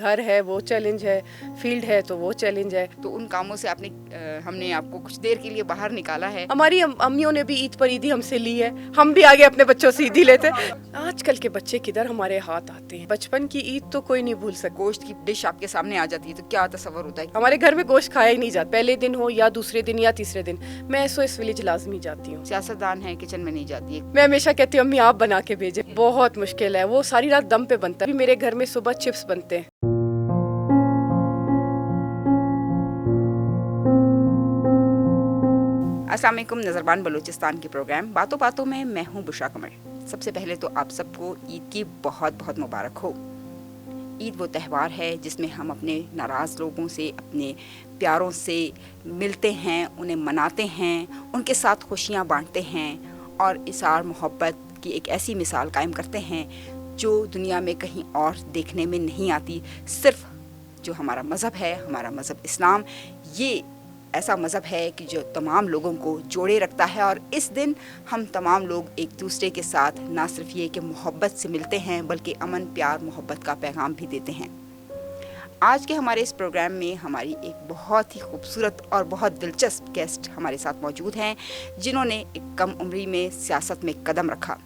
گھر ہے وہ چیلنج ہے, فیلڈ ہے تو وہ چیلنج ہے. تو ان کاموں سے ہم نے آپ کو کچھ دیر کے لیے باہر نکالا ہے. ہماری امیوں نے بھی عید پر عیدی ہم سے لی ہے, ہم بھی آگے اپنے بچوں سے عیدی لیتے. آج کل کے بچے کدھر ہمارے ہاتھ آتے ہیں. بچپن کی عید تو کوئی نہیں بھول سکتا. گوشت کی ڈش آپ کے سامنے آ جاتی ہے تو کیا تصور ہوتا ہے؟ ہمارے گھر میں گوشت کھایا ہی نہیں جاتا, پہلے دن ہو یا دوسرے دن یا تیسرے دن. میں SOS ولیج لازمی جاتی ہوں. سیاستدان ہے, کچن میں نہیں جاتی ہے. میں ہمیشہ کہتی ہوں امی آپ بنا کے بھیجیں. بہت مشکل ہے, وہ ساری رات دم پہ بنتا ہے. میرے گھر میں صبح چپس بنتے ہیں. السلام علیکم. نظربان بلوچستان کے پروگرام باتوں باتوں میں میں ہوں بشرا قمر. سب سے پہلے تو آپ سب کو عید کی بہت بہت مبارک ہو. عید وہ تہوار ہے جس میں ہم اپنے ناراض لوگوں سے, اپنے پیاروں سے ملتے ہیں, انہیں مناتے ہیں, ان کے ساتھ خوشیاں بانٹتے ہیں اور اظہار محبت کی ایک ایسی مثال قائم کرتے ہیں جو دنیا میں کہیں اور دیکھنے میں نہیں آتی. صرف جو ہمارا مذہب ہے, ہمارا مذہب اسلام, یہ ایسا مذہب ہے کہ جو تمام لوگوں کو جوڑے رکھتا ہے. اور اس دن ہم تمام لوگ ایک دوسرے کے ساتھ نہ صرف یہ کہ محبت سے ملتے ہیں بلکہ امن, پیار, محبت کا پیغام بھی دیتے ہیں. آج کے ہمارے اس پروگرام میں ہماری ایک بہت ہی خوبصورت اور بہت دلچسپ گیسٹ ہمارے ساتھ موجود ہیں جنہوں نے ایک کم عمری میں سیاست میں قدم رکھا.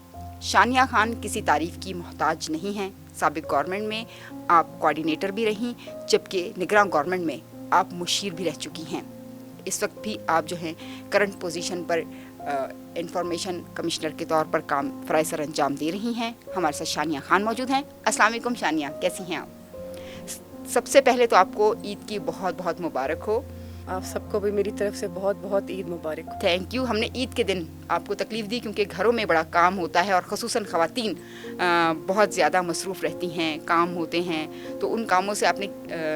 شانیہ خان کسی تعریف کی محتاج نہیں ہیں. سابق گورنمنٹ میں آپ کوآرڈینیٹر بھی رہیں, جبکہ نگراں گورنمنٹ میں آپ مشیر بھی رہ چکی ہیں. اس وقت بھی آپ جو ہیں کرنٹ پوزیشن پر انفارمیشن کمشنر کے طور پر کام فرائض سر انجام دے رہی ہیں. ہمارے ساتھ شانیہ خان موجود ہیں. السلام علیکم شانیہ, کیسی ہیں آپ؟ سب سے پہلے تو آپ کو عید کی بہت بہت مبارک ہو. آپ سب کو بھی میری طرف سے بہت بہت عید مبارک. Thank you. ہم نے عید کے دن آپ کو تکلیف دی کیونکہ گھروں میں بڑا کام ہوتا ہے اور خصوصاً خواتین بہت زیادہ مصروف رہتی ہیں, کام ہوتے ہیں, تو ان کاموں سے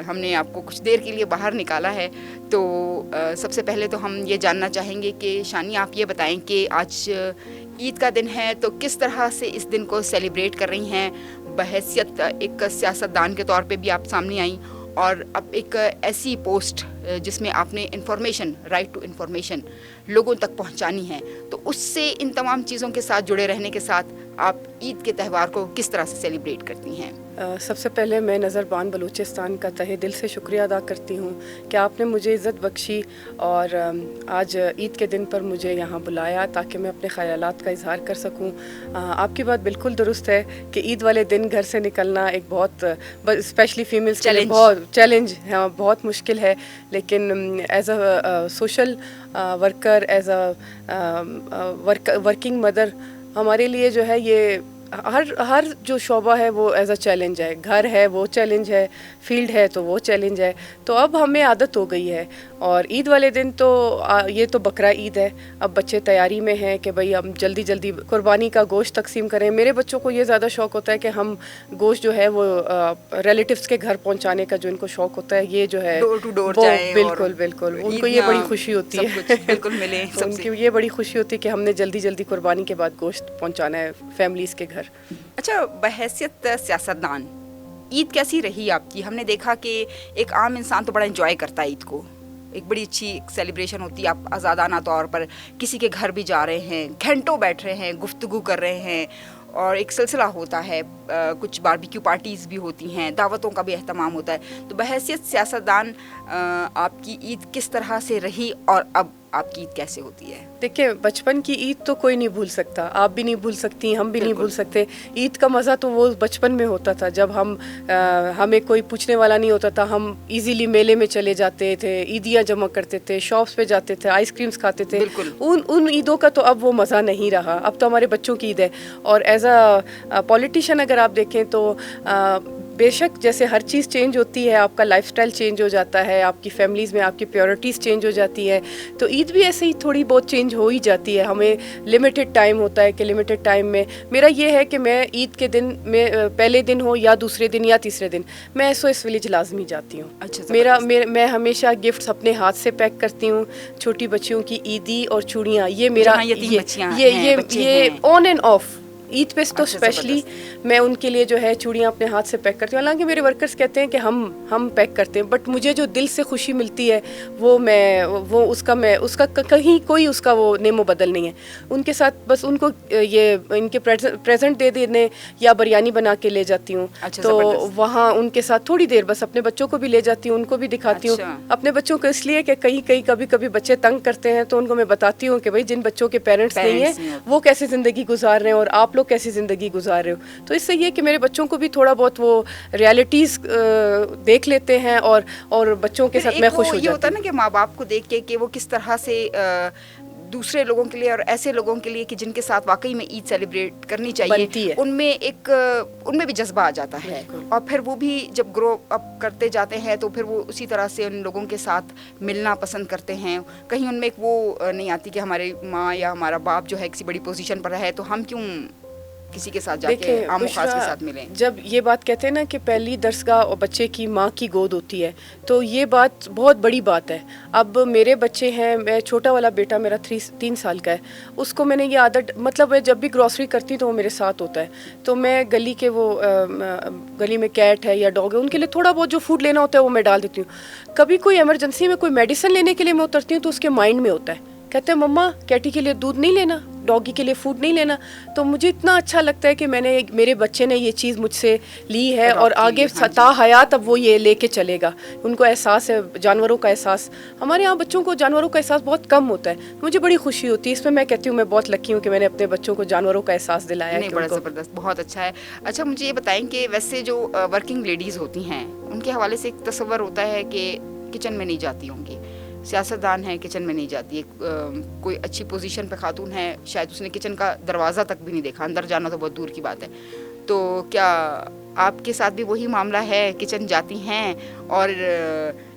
ہم نے آپ کو کچھ دیر کے لیے باہر نکالا ہے. تو سب سے پہلے تو ہم یہ جاننا چاہیں گے کہ شانیہ آپ یہ بتائیں کہ آج عید کا دن ہے تو کس طرح سے اس دن کو سیلیبریٹ کر رہی ہیں. بحیثیت ایک سیاستدان کے طور پہ بھی آپ سامنے آئیں اور اب ایک ایسی پوسٹ جس میں آپ نے انفارمیشن, رائٹ ٹو انفارمیشن لوگوں تک پہنچانی ہے, تو اس سے ان تمام چیزوں کے ساتھ جڑے رہنے کے ساتھ آپ عید کے تہوار کو کس طرح سے سیلیبریٹ کرتی ہیں؟ سب سے پہلے میں نظربان بلوچستان کا تہہ دل سے شکریہ ادا کرتی ہوں کہ آپ نے مجھے عزت بخشی اور آج عید کے دن پر مجھے یہاں بلایا تاکہ میں اپنے خیالات کا اظہار کر سکوں. آپ کی بات بالکل درست ہے کہ عید والے دن گھر سے نکلنا ایک بہت اسپیشلی فیمیلز کے لیے بہت چیلنج ہے, بہت مشکل ہے. لیکن as a social worker, as a working mother, ہمارے لیے جو ہے یہ ہر جو شعبہ ہے وہ ایز اے چیلنج ہے. گھر ہے وہ چیلنج ہے, فیلڈ ہے تو وہ چیلنج ہے. تو اب ہمیں عادت ہو گئی ہے. اور عید والے دن تو یہ تو بقرہ عید ہے, اب بچے تیاری میں ہیں کہ بھئی ہم جلدی جلدی قربانی کا گوشت تقسیم کریں. میرے بچوں کو یہ زیادہ شوق ہوتا ہے کہ ہم گوشت جو ہے وہ ریلیٹیوز کے گھر پہنچانے کا جو ان کو شوق ہوتا ہے, یہ جو ہے ڈور ٹو ڈور جائیں. بالکل بالکل, ان کو یہ بڑی خوشی ہوتی ہے, بالکل ملے ان کی یہ بڑی خوشی ہوتی ہے کہ ہم نے جلدی جلدی قربانی کے بعد گوشت پہنچانا ہے فیملیز کے گھر. اچھا, بحیثیت سیاستدان عید کیسی رہی آپ کی؟ ہم نے دیکھا کہ ایک عام انسان تو بڑا انجوائے کرتا ہے عید کو, ایک بڑی اچھی سیلیبریشن ہوتی ہے. آپ آزادانہ طور پر کسی کے گھر بھی جا رہے ہیں, گھنٹوں بیٹھ رہے ہیں, گفتگو کر رہے ہیں اور ایک سلسلہ ہوتا ہے, کچھ باربیکیو پارٹیز بھی ہوتی ہیں, دعوتوں کا بھی اہتمام ہوتا ہے. تو بحیثیت سیاستدان آپ کی عید کس طرح سے رہی اور اب آپ کی عید کیسے ہوتی ہے؟ دیکھیں, بچپن کی عید تو کوئی نہیں بھول سکتا, آپ بھی نہیں بھول سکتی, ہم بھی نہیں بھول سکتے. عید کا مزہ تو وہ بچپن میں ہوتا تھا جب ہمیں کوئی پوچھنے والا نہیں ہوتا تھا. ہم ایزیلی میلے میں چلے جاتے تھے, عیدیاں جمع کرتے تھے, شاپس پہ جاتے تھے, آئس کریمس کھاتے تھے. ان عیدوں کا تو اب وہ مزہ نہیں رہا. اب تو ہمارے بچوں کی عید ہے. اور ایز اے پولیٹیشین اگر آپ دیکھیں تو بے شک جیسے ہر چیز چینج ہوتی ہے, آپ کا لائف سٹائل چینج ہو جاتا ہے, آپ کی فیملیز میں آپ کی پیورٹیز چینج ہو جاتی ہے, تو عید بھی ایسے ہی تھوڑی بہت چینج ہو ہی جاتی ہے. ہمیں لمیٹڈ ٹائم ہوتا ہے کہ لمیٹڈ ٹائم میں میرا یہ ہے کہ میں عید کے دن میں پہلے دن ہو یا دوسرے دن یا تیسرے دن میں SOS ولیج لازمی جاتی ہوں. اچھا, میں ہمیشہ گفٹس اپنے ہاتھ سے پیک کرتی ہوں. چھوٹی بچیوں کی عیدی اور چوڑیاں, یہ میرا یہ آن اینڈ آف عید پہ تو اسپیشلی میں ان کے لیے جو ہے چوڑیاں اپنے ہاتھ سے پیک کرتی ہوں. حالانکہ میرے ورکرز کہتے ہیں کہ ہم پیک کرتے ہیں, بٹ مجھے جو دل سے خوشی ملتی ہے وہ اس کا کہیں کوئی اس کا وہ نیم و بدل نہیں ہے. ان کے ساتھ بس ان کو یہ ان کے پریزنٹ دے دینے یا بریانی بنا کے لے جاتی ہوں. تو وہاں ان کے ساتھ تھوڑی دیر بس اپنے بچوں کو بھی لے جاتی ہوں, ان کو بھی دکھاتی ہوں. اپنے بچوں کو اس لیے کہ کہیں کبھی بچے تنگ کرتے ہیں تو ان کو میں بتاتی ہوں کہ بھائی جن بچوں کے پیرنٹس نہیں ہیں وہ کیسے زندگی گزار رہے ہیں اور آپ لوگ کیسی زندگی گزار رہے ہو. تو اس سے یہ کہ میرے بچوں کو بھی تھوڑا بہت وہ ریالٹیز دیکھ لیتے ہیں اور بچوں کے ساتھ میں خوش ہو جاتی ہوں. یہ ہوتا ہے نا کہ ماں باپ کو دیکھ کے کہ وہ کس طرح سے دوسرے لوگوں کے لیے اور ایسے لوگوں کے لیے کہ جن کے ساتھ واقعی میں عید سیلیبریٹ کرنی چاہیے, ان میں بھی جذبہ آ جاتا ہے. اور پھر وہ بھی جب گرو اپ کرتے جاتے ہیں تو پھر وہ اسی طرح سے ان لوگوں کے ساتھ ملنا پسند کرتے ہیں. کہیں ان میں ایک وہ نہیں آتی کہ ہماری ماں یا ہمارا باپ جو ہے کسی بڑی پوزیشن پر ہے تو ہم کیوں کسی کے ساتھ جا کے عام و خاص کے ساتھ ملیں. جب یہ بات کہتے ہیں نا کہ پہلی درسگاہ اور بچے کی ماں کی گود ہوتی ہے تو یہ بات بہت بڑی بات ہے. اب میرے بچے ہیں, میں چھوٹا والا بیٹا میرا 3 سال کا ہے, اس کو میں نے یہ عادت مطلب جب بھی گروسری کرتی تو وہ میرے ساتھ ہوتا ہے. تو میں گلی میں کیٹ ہے یا ڈاگ ہے ان کے لیے تھوڑا بہت جو فوڈ لینا ہوتا ہے وہ میں ڈال دیتی ہوں. کبھی کوئی ایمرجنسی میں کوئی میڈیسن لینے کے لیے میں اترتی ہوں تو اس کے مائنڈ میں ہوتا ہے, کہتے ہیں مما کیٹی کے لیے دودھ نہیں لینا, ڈاگی کے لیے فوڈ نہیں لینا. تو مجھے اتنا اچھا لگتا ہے کہ میرے بچے نے یہ چیز مجھ سے لی ہے اور آگے تا حیات اب وہ یہ لے کے چلے گا. ان کو احساس ہے جانوروں کا احساس. ہمارے یہاں بچوں کو جانوروں کا احساس بہت کم ہوتا ہے, مجھے بڑی خوشی ہوتی ہے اس میں. میں کہتی ہوں میں بہت لکی ہوں کہ میں نے اپنے بچوں کو جانوروں کا احساس دلایا ہے. بڑا زبردست, بہت اچھا ہے. اچھا مجھے یہ بتائیں کہ ویسے جو ورکنگ لیڈیز ہوتی ہیں ان کے حوالے سے ایک تصور ہوتا ہے کہ کچن میں نہیں جاتی ہوں گی, سیاستدان ہے کچن میں نہیں جاتی, کوئی اچھی پوزیشن پہ خاتون ہے شاید اس نے کچن کا دروازہ تک بھی نہیں دیکھا, اندر جانا تو بہت دور کی بات ہے. تو کیا آپ کے ساتھ بھی وہی معاملہ ہے, کچن جاتی ہیں؟ اور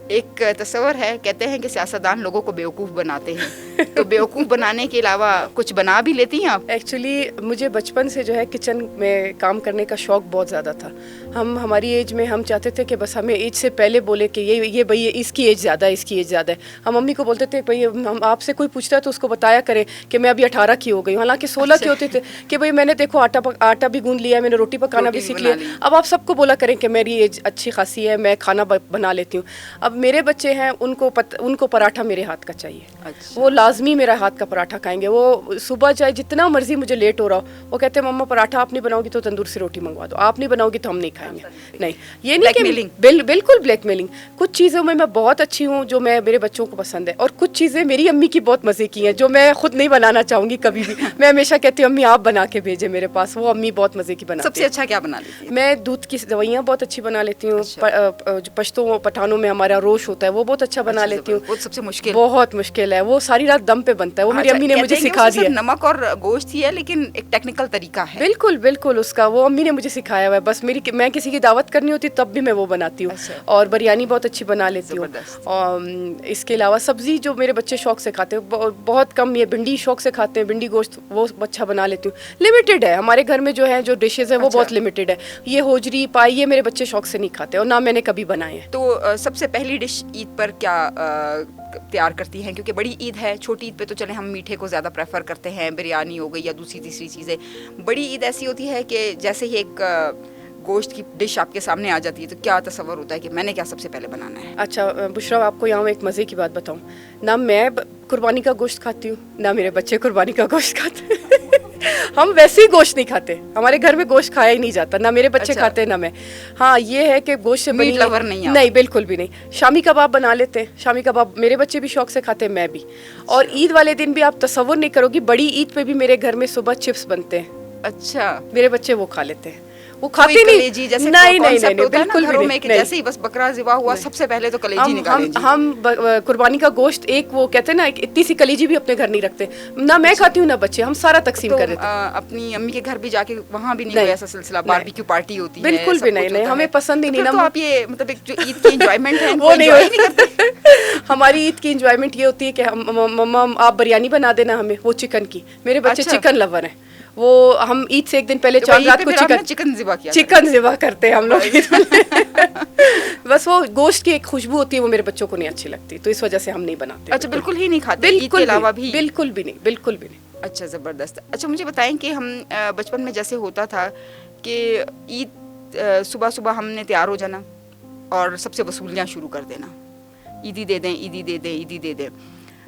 ایک تصور ہے کہتے ہیں کہ سیاستدان لوگوں کو بیوقوف بناتے ہیں, تو بیوقوف بنانے کے علاوہ کچھ بنا بھی لیتی ہیں آپ؟ ایکچولی مجھے بچپن سے جو ہے کچن میں کام کرنے کا شوق بہت زیادہ تھا. ہماری ایج میں ہم چاہتے تھے کہ بس ہمیں ایج سے پہلے بولے کہ یہ بھائی اس کی ایج زیادہ ہے, اس کی ایج زیادہ ہے. ہم امی کو بولتے تھے بھائی ہم آپ سے کوئی پوچھتا ہے تو اس کو بتایا کریں کہ میں ابھی 18 کی ہو گئی ہوں, حالانکہ 16 کی ہوتے تھے کہ بھائی میں نے دیکھو آٹا بھی گوند لیا ہے, میں نے روٹی پکانا بھی سیکھ لیا. اب آپ سب کو بولا کریں کہ میری ایج اچھی خاصی ہے, میں کھانا بنا لیتی ہوں. اب میرے بچے ہیں ان کو پراٹھا میرے ہاتھ کا چاہیے, وہ لازمی میرا ہاتھ کا پراٹھا کھائیں گے. وہ صبح چاہے جتنا مرضی مجھے لیٹ ہو رہا ہو وہ کہتے ہیں مما پراٹھا آپ نہیں بناؤ گی تو تندور سے روٹی منگوا دو, آپ نہیں بناؤ گی تو ہم نہیں کھائیں گے. نہیں یہ نہیں کہ بالکل بلیک میلنگ. کچھ چیزوں میں بہت اچھی ہوں جو میرے بچوں کو پسند ہے, اور کچھ چیزیں میری امی کی بہت مزے کی ہیں جو میں خود نہیں بنانا چاہوں گی کبھی بھی. میں ہمیشہ کہتی ہوں امی آپ بنا کے بھیجیں میرے پاس, وہ امی بہت مزے کی بناتی ہیں. سب سے اچھا کیا بنا لیتی ہیں؟ میں دودھ کی دوائیاں بہت اچھی بنا لیتی ہوں. پشتوں پٹھانوں میں ہمارا روش ہوتا ہے وہ بہت اچھا بنا لیتی ہوں. وہ سب سے مشکل, بہت مشکل ہے, وہ ساری رات دم پہ بنتا ہے. وہ میری امی نے مجھے سکھا دیا. نمک اور گوشت ہی ہے لیکن ایک ٹیکنیکل طریقہ ہے. بالکل اس کا وہ امی نے مجھے سکھایا ہوا ہے. بس میں کسی کی دعوت کرنی ہوتی تب بھی میں وہ بناتی ہوں. اور بریانی بہت اچھی بنا لیتی ہوں. اور اس کے علاوہ سبزی جو میرے بچے شوق سے کھاتے ہیں بہت کم, یہ بھنڈی شوق سے کھاتے ہیں, بھنڈی گوشت وہ اچھا بنا لیتی ہوں. لمیٹیڈ ہے ہمارے گھر میں جو ہے جو ڈشز ہیں وہ بہت لمیٹیڈ ہے. یہ ہوجری پائی یہ میرے بچے شوق سے نہیں کھاتے اور نہ میں نے کبھی بنائے ہیں. تو سب سے پہلی ڈش عید پر کیا تیار کرتی ہیں؟ کیونکہ بڑی عید ہے, چھوٹی عید پہ تو چلیں ہم میٹھے کو زیادہ پریفر کرتے ہیں, بریانی ہو گئی یا دوسری تیسری چیزیں. بڑی عید ایسی ہوتی ہے کہ جیسے ہی ایک گوشت کی ڈش آپ کے سامنے آ جاتی ہے تو کیا تصور ہوتا ہے کہ میں نے کیا سب سے پہلے بنانا ہے؟ اچھا بشرا, آپ کو یہاں ایک مزے کی بات بتاؤں, نہ میں قربانی کا گوشت کھاتی ہوں نہ میرے بچے قربانی کا گوشت کھاتے ہیں. ہم ویسے ہی گوشت نہیں کھاتے, ہمارے گھر میں گوشت کھایا ہی نہیں جاتا, نہ میرے بچے کھاتے ہیں نہ میں. ہاں یہ ہے کہ گوشت سے میٹ لور نہیں, بالکل بھی نہیں. شامی کباب بنا لیتے ہیں, شامی کباب میرے بچے بھی شوق سے کھاتے ہیں, میں بھی. اور عید والے دن بھی آپ تصور نہیں کرو گی, بڑی عید پہ بھی میرے گھر میں صبح چپس بنتے ہیں. اچھا, میرے بچے وہ کھا لیتے ہیں. وہ کھاتے نہیں, جیسے نہیں بالکل گھروں میں جیسے ہی بس بکرا ذبح ہوا سب سے پہلے تو کلیجی نکالیں. ہم قربانی کا گوشت ایک وہ کہتے ہیں نا اتنی سی کلیجی بھی اپنے گھر نہیں رکھتے, نہ میں کھاتی ہوں نہ بچے, ہم سارا تقسیم کر دیتے ہیں. اپنی امی کے گھر بھی جا کے وہاں بھی نہیں ایسا سلسلہ باربیکیو پارٹی ہوتی ہے؟ بالکل بھی نہیں, ہمیں پسند ہی نہیں. تو آپ یہ مطلب ایک جو عید کی انجوائمنٹ ہے وہ نہیں کرتے. ہماری عید کی انجوائمنٹ یہ ہوتی ہے کہ مما آپ بریانی بنا دینا ہمیں, وہ چکن کی. میرے بچے چکن لور ہیں, وہ ہم عید سے ایک دن پہلے چاند رات کو چکن ذبح کرتے ہیں ہم لوگ. بس وہ گوشت کی ایک خوشبو ہوتی ہے وہ میرے بچوں کو نہیں اچھی لگتی, تو اس وجہ سے ہم نہیں بناتے. اچھا, بالکل ہی نہیں کھاتے عید کے علاوہ بھی؟ بالکل بھی نہیں. اچھا زبردست. اچھا مجھے بتائیں کہ ہم بچپن میں جیسے ہوتا تھا کہ عید صبح صبح ہم نے تیار ہو جانا اور سب سے وصولیاں شروع کر دینا, عیدی دے دیں عیدی دے دیں عیدی دے دیں.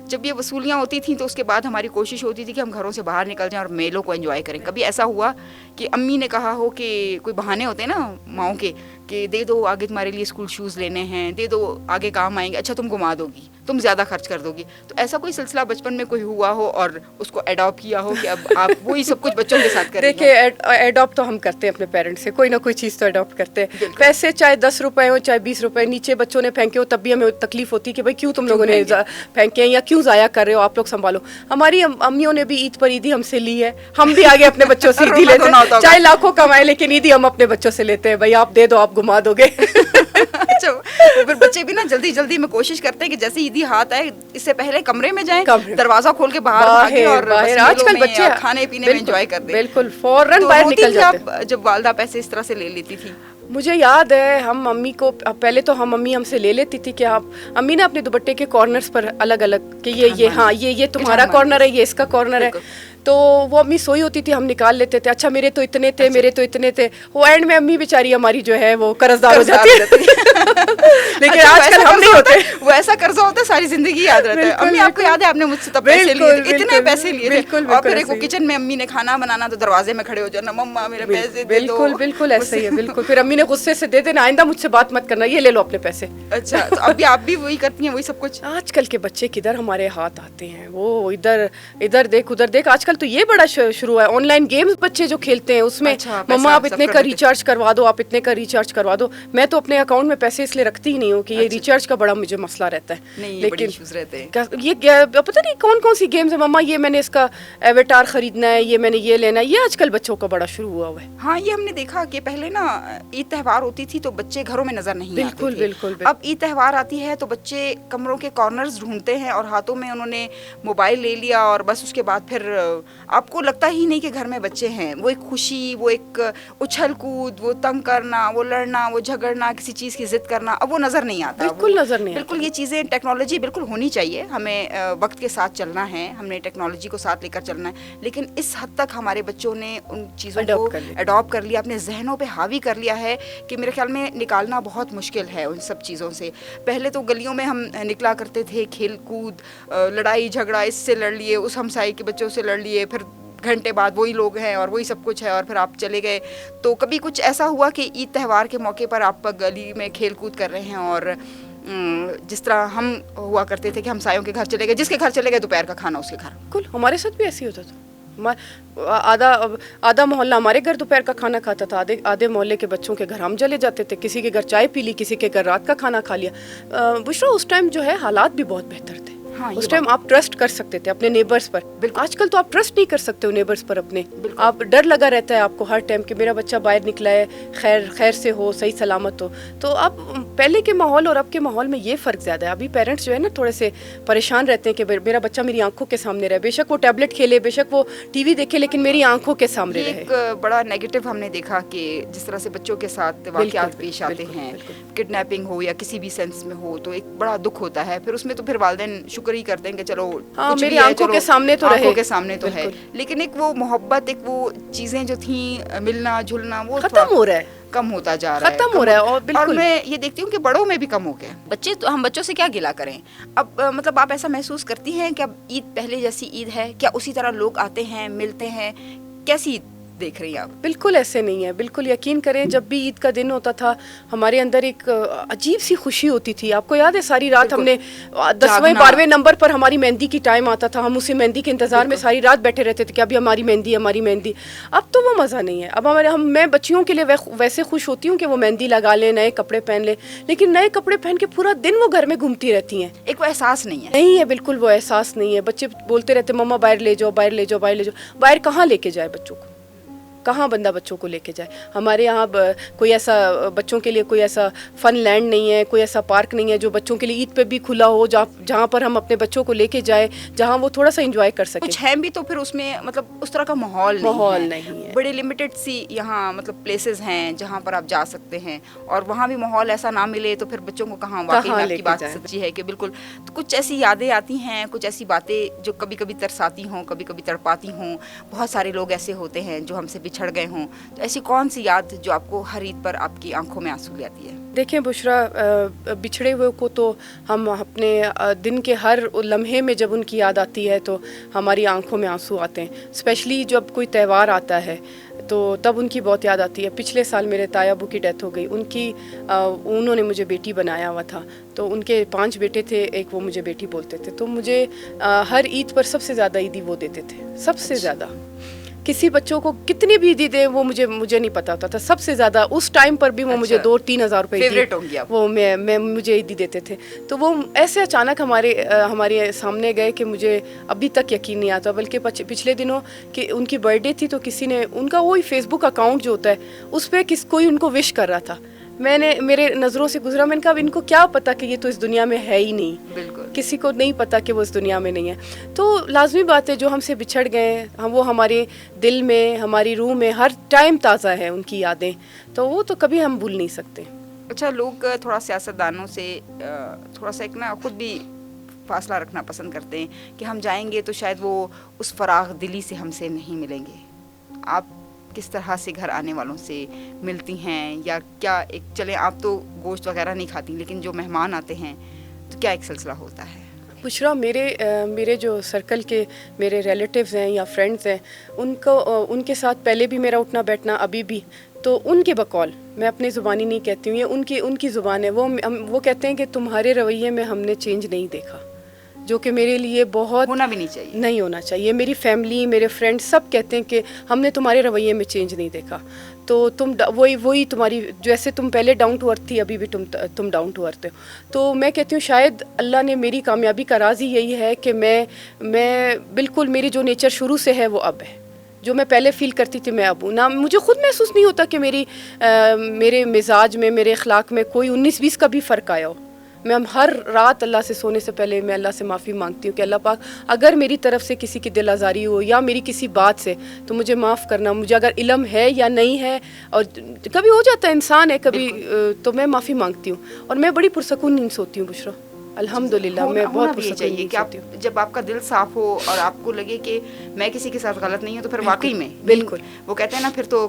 جب یہ وصولیاں ہوتی تھیں تو اس کے بعد ہماری کوشش ہوتی تھی کہ ہم گھروں سے باہر نکل جائیں اور میلوں کو انجوائے کریں. کبھی ایسا ہوا کہ امی نے کہا ہو کہ کوئی بہانے ہوتے ہیں نا ماؤں کے کہ دے دو آگے تمہارے لیے اسکول شوز لینے ہیں, دے دو آگے کام آئیں گے, اچھا تم گھما دو گی, تم زیادہ خرچ کر دو گی. تو ایسا کوئی سلسلہ بچپن میں کوئی ہوا ہو اور اس کو اڈاپٹ کیا ہو کہ اب آپ وہی سب کچھ بچوں کے ساتھ کریں؟ دیکھیے اڈاپٹ تو ہم کرتے ہیں اپنے پیرنٹس سے, کوئی نہ کوئی چیز تو اڈاپٹ کرتے ہیں. پیسے چاہے 10 روپے ہو چاہے 20 روپے نیچے بچوں نے پھینکے ہو تب بھی ہمیں تکلیف ہوتی ہے کہ بھائی کیوں تم لوگوں نے پھینکے ہیں یا کیوں ضائع کر رہے ہو, آپ لوگ سنبھالو. ہماری امیوں نے بھی عید پر عیدی ہم سے لی ہے, ہم بھی آگے اپنے بچوں سے عیدی لیتے ہیں, چاہے لاکھوں کمائے لیکن عیدی ہم اپنے بچوں سے لیتے ہیں. بھائی آپ دے دو آپ گھما دو گے. اچھا پھر بچے بھی نا جلدی جلدی میں کوشش کرتے ہیں کہ جیسے عیدی ہاتھ آئے اس سے پہلے کمرے میں جائیں, دروازہ کھول کے باہر اور آج کل بچے کھانے پینے میں انجوائے کرتے ہیں. بالکل فوراً باہر نکل جاتے ہیں. جب والدہ پیسے اس طرح سے لے لیتی تھی؟ مجھے یاد ہے ہم امی کو پہلے تو امی ہم سے لے لیتی تھی کہ آپ امی نے اپنے دوپٹے کے کارنرز پر الگ الگ کہ یہ ہاں یہ تمہارا کارنر ہے, یہ اس کا کارنر ہے. تو وہ امی سوئی ہوتی تھی, ہم نکال لیتے تھے, اچھا میرے تو اتنے تھے میرے تو اتنے تھے. وہ اینڈ میں امی بیچاری ہماری جو ہے وہ قرض دار ہو جاتی ہے. لیکن آج کل ہم نہیں ہوتے, وہ ایسا قرضہ ہوتا ہے ساری زندگی یاد رہتا ہے. امی آپ کو یاد ہے آپ نے مجھ سے تب پیسے لیے تھے, اتنے پیسے لیے تھے, اور پھر ایک کچن میں امی نے کھانا بنانا تو دروازے میں کھڑے ہو جانا, مما میرے پیسے دے دو. بالکل ایسا ہی ہے. بالکل پھر امی نے غصے سے دے دینا, آئندہ مجھ سے بات مت کرنا, یہ لے لو اپنے پیسے. اچھا تو ابھی آپ بھی وہی کرتی ہیں وہی سب کچھ؟ آج کل کے بچے کدھر ہمارے ہاتھ آتے ہیں, وہ ادھر دیکھ ادھر دیکھ. آج کل تو یہ بڑا شروع ہے, آن لائن گیمز بچے جو کھیلتے ہیں اس میں مما آپ اتنے کا ریچارج کروا دو, آپ اتنے کا ریچارج کروا دو. میں تو اپنے اکاؤنٹ میں پیسے اس لیے رکھتی ہی نہیں ہوں کہ یہ ریچارج کا بڑا مجھے مسئلہ رہتا ہے. لیکن یہ پتہ نہیں کون سی گیمز ہے, مما یہ میں نے اس کا ایویٹار خریدنا ہے, یہ میں نے یہ لینا ہے. یہ آج کل بچوں کا بڑا شروع ہوا ہے. ہاں یہ ہم نے دیکھا کہ پہلے نا عید تہوار ہوتی تھی تو بچے گھروں میں نظر نہیں آتے تھے. بالکل. اب عید تہوار آتی ہے تو بچے کمروں کے کارنرز ڈھونڈتے ہیں اور ہاتھوں میں انہوں نے موبائل لے لیا, اور بس اس کے بعد پھر آپ کو لگتا ہی نہیں کہ گھر میں بچے ہیں. وہ ایک خوشی, وہ ایک اچھل کود, وہ تنگ کرنا, وہ لڑنا, وہ جھگڑنا, کسی چیز کی ضد کرنا, اب وہ نظر نہیں آتا. بالکل نظر نہیں آتا. بالکل یہ چیزیں ٹیکنالوجی بالکل ہونی چاہیے, ہمیں وقت کے ساتھ چلنا ہے, ہم نے ٹیکنالوجی کو ساتھ لے کر چلنا ہے, لیکن اس حد تک ہمارے بچوں نے ان چیزوں کو اڈاپٹ کر لیا, اپنے ذہنوں پہ حاوی کر لیا ہے کہ میرے خیال میں نکالنا بہت مشکل ہے ان سب چیزوں سے. پہلے تو گلیوں میں ہم نکلا کرتے تھے, کھیل کود, لڑائی جھگڑا, اس سے لڑ لیے, اس ہمسائے کے بچوں سے لڑ لیے, پھر گھنٹے بعد وہی لوگ ہیں اور وہی سب کچھ ہے, اور پھر آپ چلے گئے. تو کبھی کچھ ایسا ہوا کہ عید تہوار کے موقع پر آپ گلی میں کھیل کود کر رہے ہیں, اور جس طرح ہم ہوا کرتے تھے کہ ہمسایوں کے گھر چلے گئے, جس کے گھر چلے گئے دوپہر کا کھانا اس کے گھر؟ بالکل ہمارے ساتھ بھی ایسے ہی ہوتا تھا. آدھا محلہ ہمارے گھر دوپہر کا کھانا کھاتا تھا, آدھے محلے کے بچوں کے گھر ہم چلے جاتے تھے, کسی کے گھر چائے پی لی, کسی کے گھر رات کا کھانا کھا لیا. بشرا اس ٹائم جو ہے حالات بھی بہت بہتر تھے. اس ٹائم آپ ٹرسٹ کر سکتے تھے اپنے نیبرز پر. آج کل تو آپ ٹرسٹ نہیں کر سکتے ہو نیبرز پر اپنے. آپ ڈر لگا رہتا ہے آپ کو ہر ٹائم کہ میرا بچہ باہر نکلا ہے خیر سے ہو, صحیح سلامت ہو. تو اب پہلے کے ماحول اور اب کے ماحول میں یہ فرق زیادہ ہے. ابھی پیرنٹس جو ہے نا تھوڑے سے پریشان رہتے ہیں کہ میرا بچہ میری آنکھوں کے سامنے رہے, بے شک وہ ٹیبلٹ کھیلے, بے شک وہ ٹی وی دیکھے, لیکن میری آنکھوں کے سامنے رہے. ایک بڑا نیگیٹو ہم نے دیکھا کہ جس طرح سے بچوں کے ساتھ واقعات پیش آتے ہیں, کڈنیپنگ ہو یا کسی بھی سینس میں ہو, تو ایک بڑا دکھ ہوتا ہے. پھر اس میں تو پھر والدین شکر ہی کرتے ہیں کہ چلو میری آنکھوں کے سامنے تو رہے, آنکھوں کے سامنے تو ہے. لیکن ایک وہ محبت, ایک وہ چیزیں جو تھیں, ملنا جھلنا, وہ ختم ہو رہا ہے, کم ہوتا جا رہا ہے, ختم ہو رہا ہے. اور میں یہ دیکھتی ہوں کہ بڑوں میں بھی کم ہو گیا. بچے تو ہم بچوں سے کیا گلا کریں اب, مطلب آپ ایسا محسوس کرتی ہیں کہ اب عید پہلے جیسی عید ہے کیا؟ اسی طرح لوگ آتے ہیں, ملتے ہیں, کیسی عید دیکھ رہی ہیں آپ؟ بالکل ایسے نہیں ہے, بالکل یقین کریں. جب بھی عید کا دن ہوتا تھا ہمارے اندر ایک عجیب سی خوشی ہوتی تھی. آپ کو یاد ہے ساری رات ہم نے 10ویں 12ویں نمبر پر ہماری مہندی کی ٹائم آتا تھا, ہم اسی مہندی کے انتظار میں ساری رات بیٹھے رہتے تھے کہ ابھی ہماری مہندی. اب تو وہ مزہ نہیں ہے. اب میں بچیوں کے لیے ویسے خوش ہوتی ہوں کہ وہ مہندی لگا لیں, نئے کپڑے پہن لیں, لیکن نئے کپڑے پہن کے پورا دن وہ گھر میں گھومتی رہتی ہیں. ایک وہ احساس نہیں ہے, بالکل وہ احساس نہیں ہے. بچے بولتے رہتے مما باہر لے جاؤ, باہر لے جاؤ. باہر کہاں لے کے جائے بچوں کو؟ کہاں بندہ بچوں کو لے کے جائے. ہمارے یہاں کوئی ایسا بچوں کے لیے کوئی ایسا فن لینڈ نہیں ہے, کوئی ایسا پارک نہیں ہے جو بچوں کے لیے عید پہ بھی کھلا ہو, جہاں پر ہم اپنے بچوں کو لے کے جائیں, جہاں وہ تھوڑا سا انجوائے کر سکیں. کچھ ہیں بھی تو پھر اس میں مطلب اس طرح کا ماحول نہیں ہے. بڑے لمیٹڈ سی یہاں مطلب پلیسز ہیں جہاں پر آپ جا سکتے ہیں, اور وہاں بھی ماحول ایسا نہ ملے تو پھر بچوں کو کہاں. واقعی میں آپ کی بات سچی ہے کہ بالکل. تو کچھ ایسی یادیں آتی ہیں, کچھ ایسی باتیں جو کبھی کبھی ترساتی ہوں, کبھی کبھی تڑپاتی ہوں. بہت سارے لوگ ایسے ہوتے ہیں جو ہم سے بچھڑ گئے ہوں, تو ایسی کون سی یاد جو آپ کو ہر عید پر آپ کی آنکھوں میں آنسو لے آتی ہے؟ دیکھیں بشرا, بچھڑے ہوئے کو تو ہم اپنے دن کے ہر لمحے میں جب ان کی یاد آتی ہے تو ہماری آنکھوں میں آنسو آتے ہیں. اسپیشلی جب کوئی تہوار آتا ہے تو تب ان کی بہت یاد آتی ہے. پچھلے سال میرے تایا ابو کی ڈیتھ ہو گئی. انہوں نے مجھے بیٹی بنایا ہوا تھا, تو ان کے 5 بیٹے تھے, ایک وہ مجھے بیٹی بولتے تھے. تو مجھے ہر عید پر سب سے زیادہ عیدی وہ دیتے تھے, سب سے زیادہ. کسی بچوں کو کتنی بھی عیدی دیں وہ مجھے نہیں پتا ہوتا تھا. سب سے زیادہ اس ٹائم پر بھی وہ مجھے 2-3 ہزار روپے وہ میں مجھے عیدی دیتے تھے. تو وہ ایسے اچانک ہمارے سامنے گئے کہ مجھے ابھی تک یقین نہیں آتا. بلکہ پچھلے دنوں کہ ان کی برتھ ڈے تھی تو کسی نے ان کا وہی فیس بک اکاؤنٹ جو ہوتا ہے اس پہ کوئی ان کو وش کر رہا تھا. میرے نظروں سے گزرا, میں نے کہا ان کو کیا پتا کہ یہ تو اس دنیا میں ہے ہی نہیں. بالکل کسی کو نہیں پتا کہ وہ اس دنیا میں نہیں ہے. تو لازمی بات ہے جو ہم سے بچھڑ گئے وہ ہمارے دل میں, ہماری روح میں ہر ٹائم تازہ ہے ان کی یادیں, تو وہ تو کبھی ہم بھول نہیں سکتے. اچھا, لوگ تھوڑا سیاستدانوں سے تھوڑا سا ایک نا خود بھی فاصلہ رکھنا پسند کرتے ہیں کہ ہم جائیں گے تو شاید وہ اس فراغ دلی سے ہم سے نہیں ملیں گے. آپ کس طرح سے گھر آنے والوں سے ملتی ہیں, یا کیا ایک چلیں آپ تو گوشت وغیرہ نہیں کھاتی, لیکن جو مہمان آتے ہیں تو کیا ایک سلسلہ ہوتا ہے؟ بشرا, میرے جو سرکل کے میرے ریلیٹیوز ہیں یا فرینڈز ہیں ان کے ساتھ پہلے بھی میرا اٹھنا بیٹھنا ابھی بھی, تو ان کے بقول میں اپنی زبانی نہیں کہتی ہوں, یہ ان کی زبان ہے. وہ کہتے ہیں کہ تمہارے رویے میں ہم نے چینج نہیں دیکھا, جو کہ میرے لیے بہت ہونا بھی نہیں ہونا چاہیے. میری فیملی, میرے فرینڈ سب کہتے ہیں کہ ہم نے تمہارے رویے میں چینج نہیں دیکھا. تو تم وہی تمہاری جیسے تم پہلے ڈاؤن ٹو ارتھ تھی, ابھی بھی تم ڈاؤن ٹو ارتھ ہو. تو میں کہتی ہوں شاید اللہ نے میری کامیابی کا راز ہی یہی ہے کہ میں بالکل میری جو نیچر شروع سے ہے وہ اب ہے. جو میں پہلے فیل کرتی تھی میں اب ہوں. نہ مجھے خود محسوس نہیں ہوتا کہ میرے مزاج میں, میرے اخلاق میں کوئی 19-20 کا بھی فرق آیا ہو. میں ہر رات اللہ سے سونے سے پہلے میں اللہ سے معافی مانگتی ہوں کہ اللہ پاک اگر میری طرف سے کسی کی دل آزاری ہو یا میری کسی بات سے تو مجھے معاف کرنا. مجھے اگر علم ہے یا نہیں ہے, اور کبھی ہو جاتا ہے, انسان ہے کبھی, تو میں معافی مانگتی ہوں. اور میں بڑی پرسکون نیند سوتی ہوں بشرا, الحمدللہ. میں بہت پرسکون نیند سوتی ہوں. جب آپ کا دل صاف ہو اور آپ کو لگے کہ میں کسی کے ساتھ غلط نہیں ہوں, تو پھر واقعی میں بالکل وہ کہتے ہیں نا, پھر تو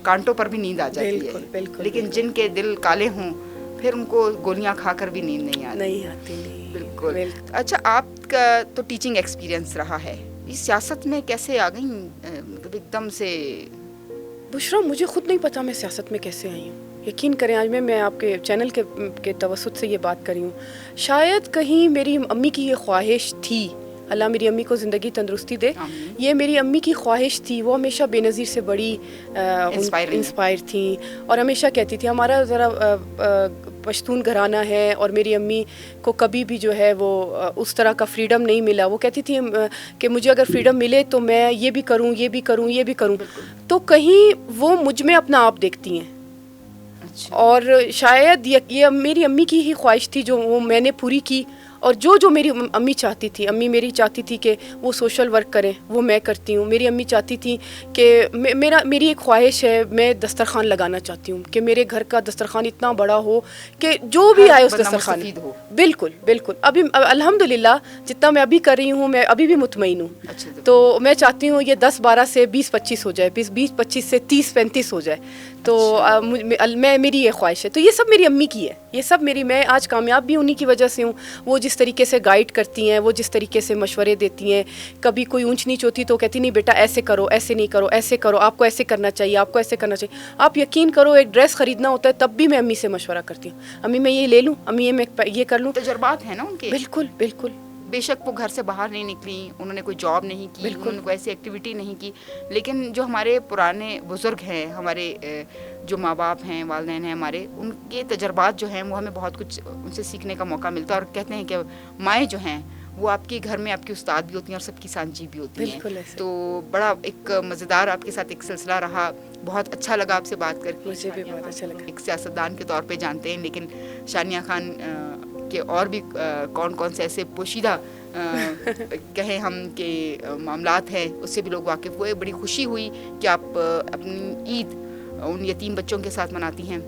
کانٹوں پر بھی نیند آ جاتی ہے. لیکن جن کے دل کالے ہوں پھر ان کو گولیاں کھا کر بھی نیند نہیں آتی. بالکل. اچھا, آپ کا تو ٹیچنگ ایکسپیرینس رہا ہے, اس سیاست میں کیسے آ گئیں ایک دم سے؟ بشرا, مجھے خود نہیں پتا میں سیاست میں کیسے آئی ہوں. یقین کریں آج میں آپ کے چینل کے توسط سے یہ بات کری ہوں. شاید کہیں میری امی کی یہ خواہش تھی, اللہ میری امی کو زندگی تندرستی دے, یہ میری امی کی خواہش تھی. وہ ہمیشہ بے نظیر سے بڑی انسپائر تھیں اور ہمیشہ کہتی تھی ہمارا ذرا پشتون گھرانہ ہے, اور میری امی کو کبھی بھی جو ہے وہ اس طرح کا فریڈم نہیں ملا. وہ کہتی تھی کہ مجھے اگر فریڈم ملے تو میں یہ بھی کروں, یہ بھی کروں, یہ بھی کروں. تو کہیں وہ مجھ میں اپنا آپ دیکھتی ہیں, اور شاید یہ میری امی کی ہی خواہش تھی جو وہ میں نے پوری کی. اور جو میری امی چاہتی تھی, امی میری چاہتی تھی کہ وہ سوشل ورک کریں, وہ میں کرتی ہوں. میری امی چاہتی تھی کہ میری ایک خواہش ہے, میں دسترخوان لگانا چاہتی ہوں کہ میرے گھر کا دسترخوان اتنا بڑا ہو کہ جو بھی آئے اس دسترخوان ہو. بالکل. ابھی الحمدللہ جتنا میں ابھی کر رہی ہوں میں ابھی بھی مطمئن ہوں. تو میں چاہتی ہوں یہ 10-12 سے 20-25 ہو جائے, 20-25 سے 30-35 ہو جائے. تو میری یہ خواہش ہے. تو یہ سب میری امی کی ہے, یہ سب میں آج کامیاب بھی انہی کی وجہ سے ہوں. وہ جس طریقے سے گائیڈ کرتی ہیں, وہ جس طریقے سے مشورے دیتی ہیں, کبھی کوئی اونچ نیچ ہوتی تو کہتی نہیں بیٹا ایسے کرو, ایسے نہیں کرو, ایسے کرو, آپ کو ایسے کرنا چاہیے, آپ کو ایسے کرنا چاہیے. آپ یقین کرو ایک ڈریس خریدنا ہوتا ہے تب بھی میں امی سے مشورہ کرتی ہوں, امی میں یہ لے لوں, امی میں یہ کر لوں. تجربات ہیں نا ان کے. بالکل. بے شک وہ گھر سے باہر نہیں نکلی, انہوں نے کوئی جاب نہیں کی, انہوں نے کوئی ایسی ایکٹیویٹی نہیں کی, لیکن جو ہمارے پرانے بزرگ ہیں, ہمارے جو ماں باپ ہیں, والدین ہیں ہمارے, ان کے تجربات جو ہیں وہ ہمیں بہت کچھ ان سے سیکھنے کا موقع ملتا ہے. اور کہتے ہیں کہ مائیں جو ہیں وہ آپ کے گھر میں آپ کی استاد بھی ہوتی ہیں اور سب کی سانجی بھی ہوتی ہیں. بالکل ایسے. تو بڑا ایک مزیدار آپ کے ساتھ ایک سلسلہ رہا. بہت اچھا لگا آپ سے بات کر کے. مجھے بھی بہت اچھا لگا. ایک سیاستدان کے طور پہ جانتے ہیں, لیکن ثانیہ خان کے اور بھی کون کون سے ایسے پوشیدہ کہیں ہم کہ معاملات ہیں اس سے بھی لوگ واقف ہوئے. بڑی خوشی ہوئی کہ آپ اپنی عید ان یتیم بچوں کے ساتھ مناتی ہیں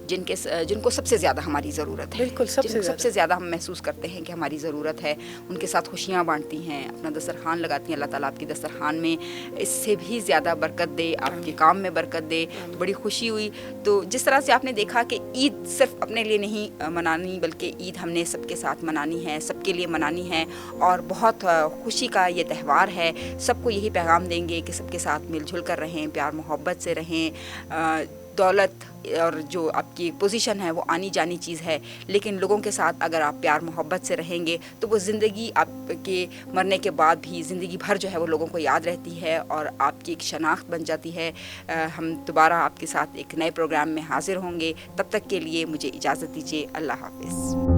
جن کو سب سے زیادہ ہماری ضرورت ہے. بالکل سب سے زیادہ ہم محسوس کرتے ہیں کہ ہماری ضرورت ہے. ان کے ساتھ خوشیاں بانٹتی ہیں, اپنا دسترخوان لگاتی ہیں. اللہ تعالیٰ آپ کی دسترخوان میں اس سے بھی زیادہ برکت دے, آپ کے کام میں برکت دے. بڑی خوشی ہوئی. تو جس طرح سے آپ نے دیکھا کہ عید صرف اپنے لیے نہیں منانی, بلکہ عید ہم نے سب کے ساتھ منانی ہے, سب کے لیے منانی ہے, اور بہت خوشی کا یہ تہوار ہے. سب کو یہی پیغام دیں گے کہ سب کے ساتھ مل جل کر رہیں, پیار محبت سے رہیں. دولت اور جو آپ کی پوزیشن ہے وہ آنی جانی چیز ہے, لیکن لوگوں کے ساتھ اگر آپ پیار محبت سے رہیں گے تو وہ زندگی آپ کے مرنے کے بعد بھی زندگی بھر جو ہے وہ لوگوں کو یاد رہتی ہے اور آپ کی ایک شناخت بن جاتی ہے. ہم دوبارہ آپ کے ساتھ ایک نئے پروگرام میں حاضر ہوں گے. تب تک کے لیے مجھے اجازت دیجیے. اللہ حافظ.